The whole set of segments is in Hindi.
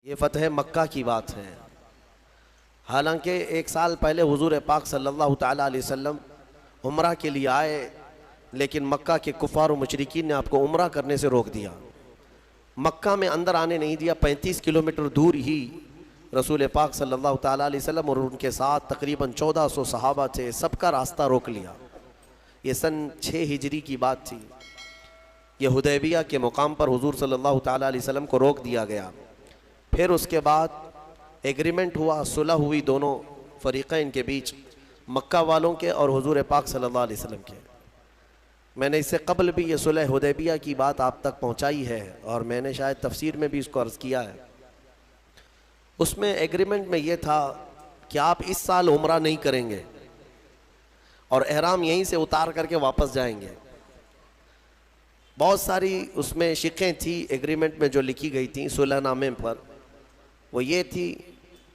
ये फ़तह मक्का की बात है। हालांकि एक साल पहले हुजूर पाक सल्लल्लाहु ताला अलैहि वसल्लम उम्रा के लिए आए, लेकिन मक्का के कुफ़ार और मुशरिकीन ने आपको उम्रा करने से रोक दिया, मक्का में अंदर आने नहीं दिया। 35 किलोमीटर दूर ही रसूल पाक सल्लल्लाहु ताला अलैहि वसल्लम और उनके साथ तकरीबन 1400 सहाबा थे, सबका रास्ता रोक लिया। ये सन 6 हिजरी की बात थी। ये हुदैबिया के मुकाम पर हुजूर सल्लल्लाहु ताला अलैहि वसल्लम को रोक दिया गया। फिर उसके बाद एग्रीमेंट हुआ, सुलह हुई दोनों फ़रीक़ैन के बीच, मक्का वालों के और हुजूर पाक सल्लल्लाहु अलैहि वसल्लम के। मैंने इससे कबल भी ये सुलह हुदैबिया की बात आप तक पहुंचाई है और मैंने शायद तफसीर में भी इसको अर्ज़ किया है। उसमें एग्रीमेंट में ये था कि आप इस साल उम्रा नहीं करेंगे और एहराम यहीं से उतार करके वापस जाएंगे। बहुत सारी उसमें शिक़ें थी एग्रीमेंट में जो लिखी गई थी सुलहनामे पर। वो ये थी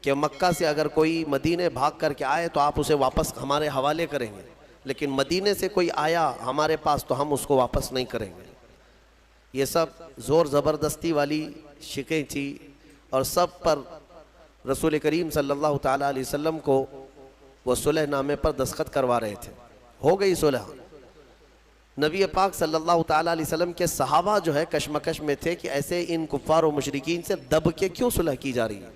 कि मक्का से अगर कोई मदीने भाग करके आए तो आप उसे वापस हमारे हवाले करेंगे, लेकिन मदीने से कोई आया हमारे पास तो हम उसको वापस नहीं करेंगे। ये सब ज़ोर ज़बरदस्ती वाली शिक़ें थी और सब पर रसूल करीम सल्लल्लाहु ताला अलैहि वसल्लम को वो सुलहनामे पर दस्तखत करवा रहे थे। हो गई सुलह। नबी पाक सल्लल्लाहु ताला अलैहि वसल्लम के सहाबा जो है कशमकश में थे कि ऐसे इन कुफ़ार और मुशरिकीन से दब के क्यों सुलह की जा रही है,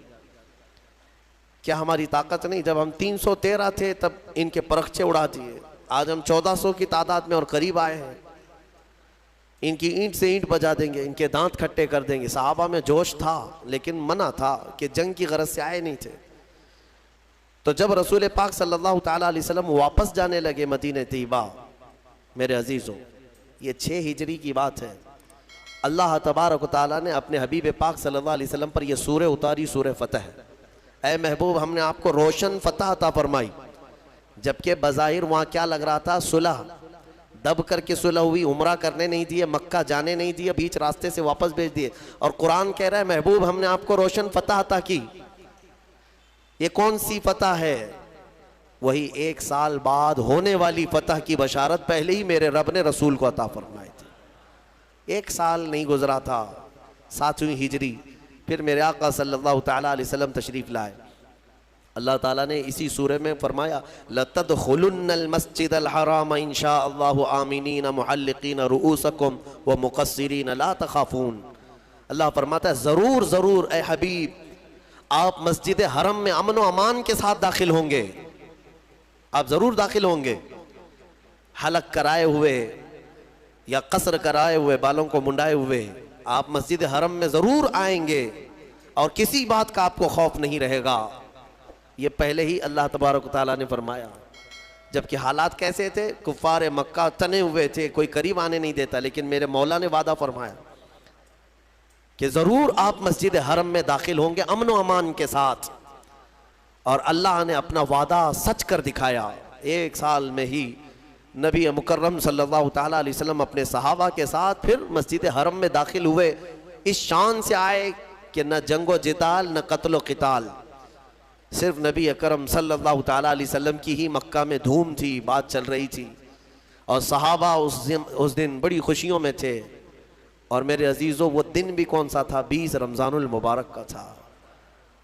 क्या हमारी ताकत नहीं? जब हम 313 थे तब इनके परखचे उड़ा दिए, आज हम 1400 की तादाद में और करीब आए हैं, इनकी ईंट से ईंट बजा देंगे, इनके दांत खट्टे कर देंगे। सहाबा में जोश था लेकिन मना था कि जंग की गरज से आए नहीं थे। तो जब रसूल पाक सल्लल्लाहु ताला अलैहि वसल्लम वापस जाने लगे मदीने तैयबा, मेरे अजीज़ों, ये 6 हिजरी की बात है। अल्लाह तबारक व तआला ने अपने हबीब पाक सल्लल्लाहु अलैहि वसल्लम पर यह सूरह उतारी, सूरह फ़तह। ऐ महबूब, हमने आपको रोशन फ़तह अता फरमाई, जबकि बज़ाहिर वहाँ क्या लग रहा था, सुलह। दब करके सुलह हुई, उम्रा करने नहीं दिए, मक्का जाने नहीं दिए, बीच रास्ते से वापस भेज दिए। और कुरान कह रहा है महबूब हमने आपको रोशन फ़तह अता की। ये कौन सी फ़तह है? वही 1 साल बाद होने वाली फ़तह की बशारत पहले ही मेरे रब ने रसूल को अता फरमाई थी। 1 साल नहीं गुजरा था, 7वीं हिजरी, फिर मेरे आका सल्लल्लाहु ताला अलैहि वसल्लम तशरीफ़ लाए। अल्लाह ताला ने इसी सूरह में फरमाया, लतदखुलुन्नल मस्जिदल हराम इंशाअल्लाहु आमिनीन मुहल्लिकीन रुऊसकुम व मुक़स्सिरीन ला तख़ाफ़ून। अल्लाह फरमाता है ज़रूर ज़रूर ए हबीब, आप मस्जिद हरम में अमन व अमान के साथ दाखिल होंगे, आप ज़रूर दाखिल होंगे। हलक कराए हुए या कसर कराए हुए, बालों को मुंडाए हुए आप मस्जिद हरम में ज़रूर आएंगे और किसी बात का आपको खौफ नहीं रहेगा। ये पहले ही अल्लाह तबारक व तआला ने फरमाया। जबकि हालात कैसे थे? कुफ़ार मक्का तने हुए थे, कोई करीब आने नहीं देता, लेकिन मेरे मौला ने वादा फरमाया कि ज़रूर आप मस्जिद हरम में दाखिल होंगे अमन व अमान के साथ। और अल्लाह ने अपना वादा सच कर दिखाया। 1 साल में ही नबी मुकर्रम सल्लल्लाहु ताला अलैहि वसल्लम अपने सहाबा के साथ फिर मस्जिद हरम में दाखिल हुए। इस शान से आए कि न जंगो जिताल न कत्लो क़िताल, सिर्फ नबी अकरम सल्लल्लाहु ताला अलैहि वसल्लम की ही मक्का में धूम थी, बात चल रही थी और सहाबा उस दिन बड़ी खुशियों में थे। और मेरे अजीज़ों, वो दिन भी कौन सा था? 20 रमज़ानुल मुबारक का था।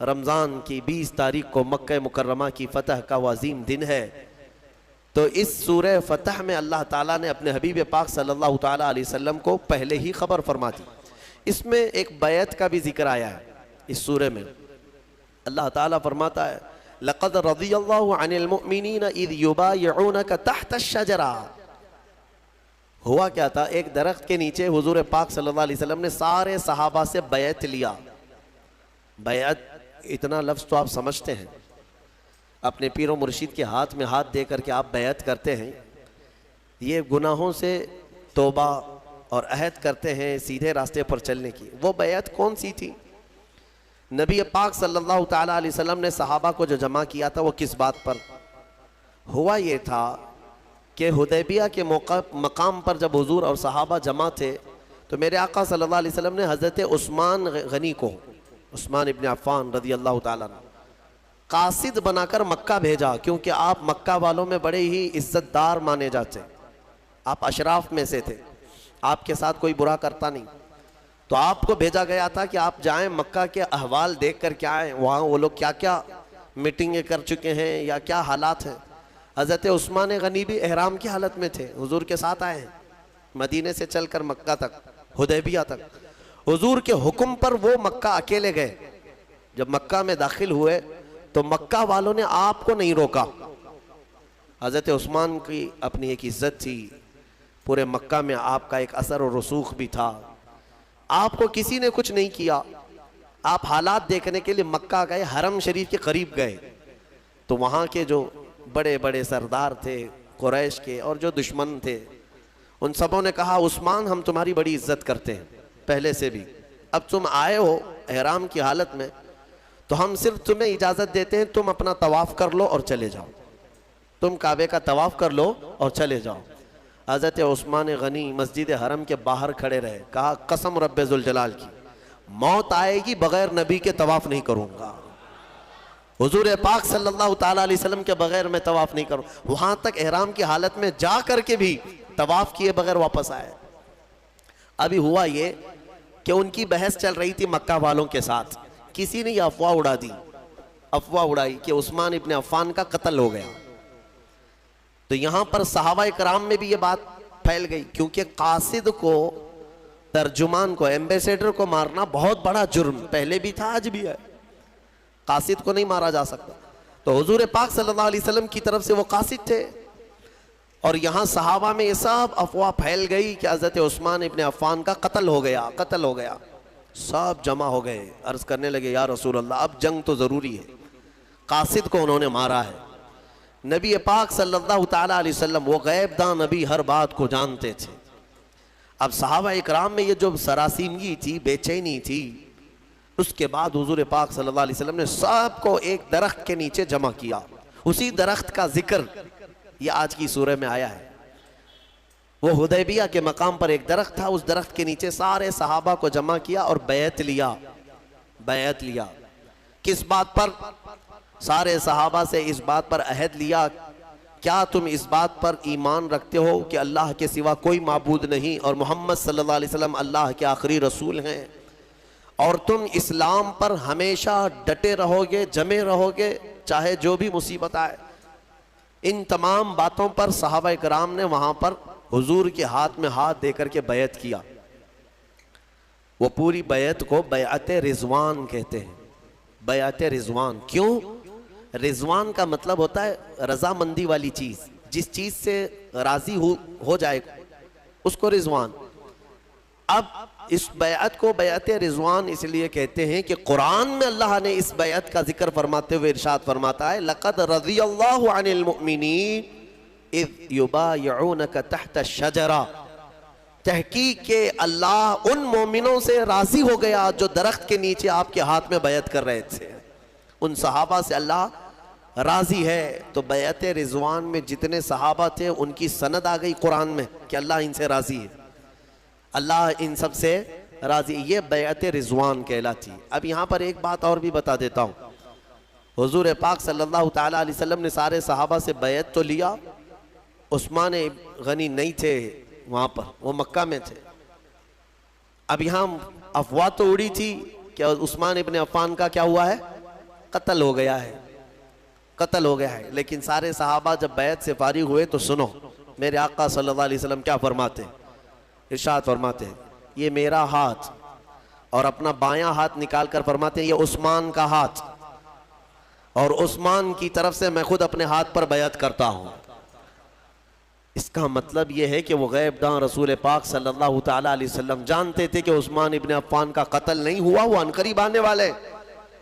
रमज़ान की 20 तारीख को मक्का मुकर्रमा की फ़तह का वाज़ीम दिन है। तो इस सूरह फ़तह में अल्लाह ताला ने अपने हबीब पाक सल्लल्लाहु ताला अलैहि वसल्लम को पहले ही खबर फरमा दी। इसमें एक बैत का भी जिक्र आया है इस सूरह में। अल्लाह ताला फरमाता है, लक़द रज़ियल्लाहु अनिल मुअमिनीन इज़ युबायिऊनका तहत अश-शजरा। हुआ क्या था? एक दरख्त के नीचे हुजूर पाक सल्लल्लाहु अलैहि वसल्लम ने सारे सहाबा से बैत लिया। बैत, इतना लफ्ज़ तो आप समझते हैं, अपने पीर व मुर्शिद के हाथ में हाथ दे करके आप बैत करते हैं। ये गुनाहों से तौबा और अहद करते हैं सीधे रास्ते पर चलने की। वो बैत कौन सी थी? नबी पाक सल्लल्लाहु ताला अलैहि वसल्लम ने सहाबा को जो जमा किया था वो किस बात पर? हुआ ये था कि हुदैबिया के मकाम पर जब हुजूर और सहाबा जमा थे तो मेरे आका सल्लल्लाहु अलैहि वसल्लम ने हज़रत उस्मान गनी को, उस्मान इब्न अफ़्फ़ान रज़ी अल्लाह ताला कासिद बनाकर मक्का भेजा, क्योंकि आप मक्का वालों में बड़े ही इज़्ज़तदार माने जाते, आप अशराफ में से थे, आपके साथ कोई बुरा करता नहीं। तो आपको भेजा गया था कि आप जाएं मक्का के अहवाल देख कर क्या आए, वहाँ वो लोग क्या क्या मीटिंगें कर चुके हैं या क्या हालात हैं। हज़रत उस्मान गनी भी एहराम की हालत में थे, हुजूर के साथ आए हैं मदीने से चलकर मक्का तक, हुदैबिया तक। हुजूर के हुक्म पर वो मक्का अकेले गए। जब मक्का में दाखिल हुए तो मक्का वालों ने आपको नहीं रोका। हज़रत उस्मान की अपनी एक इज्जत थी, पूरे मक्का में आपका एक असर और रसूख भी था। आपको किसी ने कुछ नहीं किया। आप हालात देखने के लिए मक्का गए, हरम शरीफ के करीब गए, तो वहाँ के जो बड़े बड़े सरदार थे कुरैश के और जो दुश्मन थे, उन सबों ने कहा उस्मान हम तुम्हारी बड़ी इज्जत करते हैं पहले से भी, अब तुम आए हो एहराम की हालत में तो हम सिर्फ तुम्हें इजाज़त देते हैं, तुम अपना तवाफ़ कर लो और चले जाओ, तुम काबे का तवाफ़ कर लो और चले जाओ। हज़रत उस्मान गनी मस्जिद हरम के बाहर खड़े रहे, कहा कसम रब्बे ज़ुल जलाल की, मौत आएगी बग़ैर नबी के तवाफ़ नहीं करूँगा। हुजूर पाक सल्लल्लाहु ताला अलैहि वसल्लम के बग़ैर मैं तवाफ़ नहीं करूँ। वहाँ तक एहराम की हालत में जा कर के भी तवाफ़ किए बग़ैर वापस आए। अभी हुआ ये कि उनकी बहस चल रही थी मक्का वालों के साथ, किसी ने अफवाह उड़ा दी, अफवाह उड़ाई कि उस्मान इब्न अफ़्फ़ान का कत्ल हो गया। तो यहाँ पर सहाबा इकराम में भी ये बात फैल गई, क्योंकि कासिद को, तर्जुमान को, एम्बेसडर को मारना बहुत बड़ा जुर्म पहले भी था आज भी है। कासिद को नहीं मारा जा सकता। तो हुजूर पाक सल्लल्लाहु अलैहि वसल्लम की तरफ से वो कासिद थे, और यहाँ सहाबा में ये सब अफवाह फैल गई कि हज़रत उस्मान इब्न अफ़्फ़ान का कत्ल हो गया, कत्ल हो गया। सब जमा हो गए, अर्ज़ करने लगे या रसूल अल्लाह अब जंग तो ज़रूरी है, कासिद को उन्होंने मारा है। नबी पाक सल्लल्लाहु ताला अलैहि वसल्लम वो गैबदां नबी हर बात को जानते थे। अब सहाबा इकराम में ये जो सरासीमगी थी, बेचैनी थी, उसके बाद हुजूर पाक सल्लल्लाहु अलैहि वसल्लम ने सबको एक दरख्त के नीचे जमा किया। उसी दरख्त का जिक्र ये आज की सूरह में आया है। वो हुदैबिया के मकाम पर एक दरख्त था, उस दरख्त के नीचे सारे सहाबा को जमा किया और बैत लिया। बैत लिया किस बात पर? सारे सहाबा से इस बात पर अहद लिया, क्या तुम इस बात पर ईमान रखते हो कि अल्लाह के सिवा कोई माबूद नहीं और मोहम्मद सल्लल्लाहु अलैहि वसल्लम अल्लाह के आखिरी रसूल हैं, और तुम इस्लाम पर हमेशा डटे रहोगे, जमे रहोगे, चाहे जो भी मुसीबत आए। इन तमाम बातों पर सहाबा इकराम ने वहाँ पर हुजूर के हाथ में हाथ देकर के बैत किया। वो पूरी बैत को बैअत रिजवान कहते हैं। बैअत रिजवान क्यों? रिजवान का मतलब होता है रजामंदी वाली चीज़, जिस चीज़ से राज़ी हो जाए उसको रिजवान। अब इस बैअत को बैअत रिजवान इसलिए कहते हैं कि कुरान में अल्लाह ने इस बैअत का जिक्र फरमाते हुए इरशाद फरमाता है, लक़द रज़ियल्लाहु अनिल मुअमिनीन इज़ युबायिऊनका तहत शजरा। तहकीक के अल्लाह उन मोमिनों से राज़ी हो गया जो दरख्त के नीचे आपके हाथ में बैअत कर रहे थे। उन सहाबा से अल्लाह राज़ी है। तो बैअत रिजवान में जितने सहाबा थे उनकी सनद आ गई कुरान में कि अल्लाह इनसे राज़ी है, अल्लाह इन सब से राज़ी। ये बैअत रिजवान कहलाती। अब यहाँ पर एक बात और भी बता देता हूँ। हुजूर पाक सल्लल्लाहु ताला अलैहि वसल्लम ने सारे सहाबा से बैअत तो लिया, उस्मान गनी नहीं थे वहाँ पर, वो मक्का में थे। अब यहाँ अफवाह तो उड़ी थी कि उस्मान इब्न अफ़्फ़ान का क्या हुआ है, कत्ल हो गया है, कत्ल हो गया है। लेकिन सारे सहाबा जब बैत से फारिग हुए तो सुनो मेरे आका सल्लल्लाहु अलैहि वसल्लम क्या फरमाते हैं, इरशाद फरमाते हैं, ये मेरा हाथ, और अपना बायां हाथ निकाल कर फरमाते हैं ये उस्मान का हाथ, और उस्मान की तरफ से मैं खुद अपने हाथ पर बैत करता हूँ। इसका मतलब यह है कि वो गैबदां रसूल पाक सल्लल्लाहु ताला अलैहि वसल्लम जानते थे कि उस्मान इब्न अफ़्फ़ान का कत्ल नहीं हुआ, वो अनकरीब आने वाले।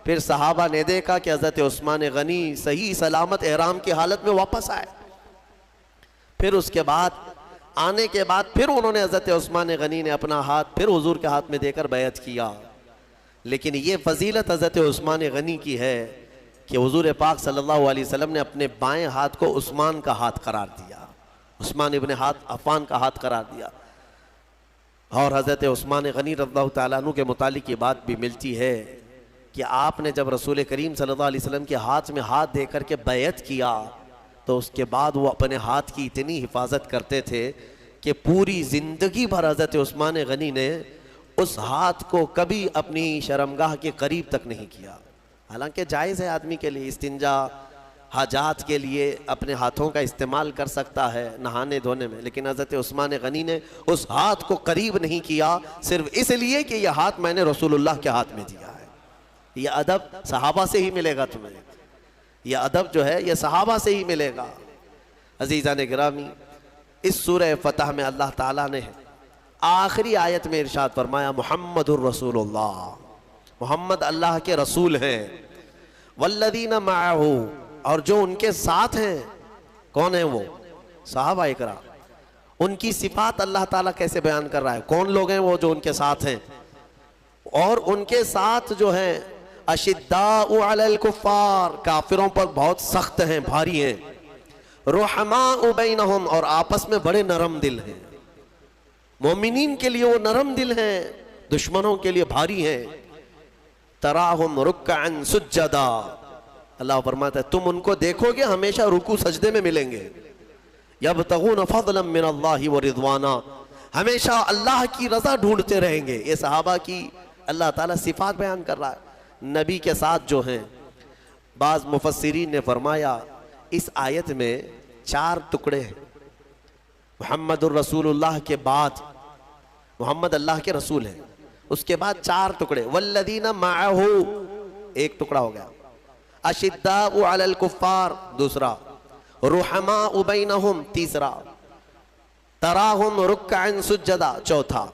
फिर सहाबा ने देखा कि हज़रत उस्मान गनी सही सलामत एहराम की हालत में वापस आए। फिर उसके बाद आने के बाद फिर उन्होंने हज़रत उस्मान गनी ने अपना हाथ फिर हुजूर के हाथ में देकर बैत किया। लेकिन ये फजीलत हज़रत उस्मान गनी की है कि हुजूर पाक सल्लल्लाहु अलैहि वसल्लम ने अपने बाएं हाथ को उस्मान का हाथ करार दिया, उस्मान इब्न अफ़्फ़ान का हाथ करार दिया। और हज़रत उस्मान गनी रज़ियल्लाहु ताला अन्हु के मुतालिक ये बात भी मिलती है कि आपने जब रसूल करीम सल्लल्लाहु अलैहि वसल्लम के हाथ में हाथ दे करके बैत किया तो उसके बाद वो अपने हाथ की इतनी हिफाजत करते थे कि पूरी ज़िंदगी भर हज़रत उस्मान गनी ने उस हाथ को कभी अपनी शर्मगाह के करीब तक नहीं किया। हालांकि जायज़ है आदमी के लिए इस्तिंजा, हाजात के लिए अपने हाथों का इस्तेमाल कर सकता है नहाने धोने में, लेकिन हज़रत उस्मान गनी ने उस हाथ को करीब नहीं किया, सिर्फ इसलिए कि यह हाथ मैंने रसूलुल्लाह के हाथ में दिया है। यह अदब सहाबा से ही मिलेगा तुम्हें, यह अदब जो है यह सहाबा से ही मिलेगा। अज़ीज़ान गिरामी, इस सूरह फतह में अल्लाह ताला ने आखिरी आयत में इरशाद फरमाया मुहम्मदुर रसूलुल्लाह, मोहम्मद अल्लाह के रसूल हैं। वल्लदीना माअहू, और जो उनके साथ हैं, कौन है वो? सहाबा इकराम। उनकी सिफात अल्लाह ताला कैसे बयान कर रहा है, कौन लोग हैं वो जो उनके साथ हैं? और उनके साथ जो हैं अशिद्दाउ अलल कुफ्फार, काफिरों पर बहुत सख्त हैं, भारी हैं। रुहमाउ बैनहुम, और आपस में बड़े नरम दिल हैं। मोमिनीन के लिए वो नरम दिल हैं, दुश्मनों के लिए भारी हैं। तराहुम रुक्कअन सुज्जदा, अल्लाह फरमाता है तुम उनको देखोगे हमेशा रुकू सजदे में मिलेंगे। यबतगून फज़लन मिनल्लाहि व रिज़वाना, हमेशा अल्लाह की रज़ा ढूंढते रहेंगे। ये सहाबा की अल्लाह ताला सिफात बयान कर रहा है। नबी के साथ जो हैं, बाज़ मुफस्सिरीन ने फरमाया इस आयत में 4 टुकड़े हैं। मुहम्मदुर रसूलुल्लाह के बाद, मोहम्मद अल्लाह के रसूल हैं, उसके बाद 4 टुकड़े। वल्लदीना माअहू, एक टुकड़ा हो गया। अशिद्दाउ अलल कुफ्फार, दूसरा। रुहमाउ बैनहुम, तीसरा। तराहुम रुक्कअन सुज्जदा, चौथा।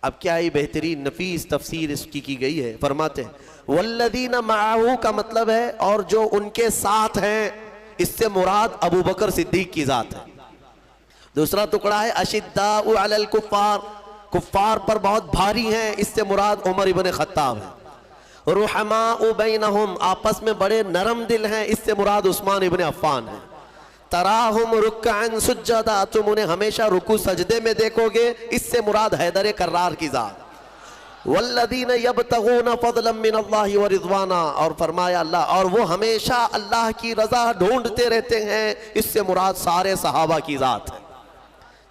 अब क्या ही बेहतरीन नफीस तफसीर इसकी की गई है। फरमाते हैं वल्लदीना माअहू का मतलब है और जो उनके साथ हैं, इससे मुराद अबू बकर सिद्दीक की जात है। दूसरा टुकड़ा है अशिद्दाउ अलल कुफ्फार, कुफ्फार पर बहुत भारी हैं, इससे मुराद उमर इब्न खत्ताब है। रुहमाउ बैनहुम, आपस में बड़े नरम दिल हैं, इससे मुराद उस्मान इब्न अफ़्फ़ान है। तराहुम रुक्कअन सुज्जदा, तुम उन्हें हमेशा रुकू सजदे में देखोगे, इससे मुराद हैदर कर्रार की जात। वल्लदीना यबतगून फज़लन मिनल्लाहि व रिज़वाना, और फरमाया अल्लाह, और वो हमेशा अल्लाह की रज़ा ढूंढते रहते हैं, इससे मुराद सारे सहाबा की जात है।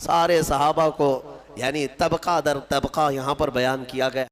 सारे सहाबा को यानी तबका दर तबका यहाँ पर बयान किया गया।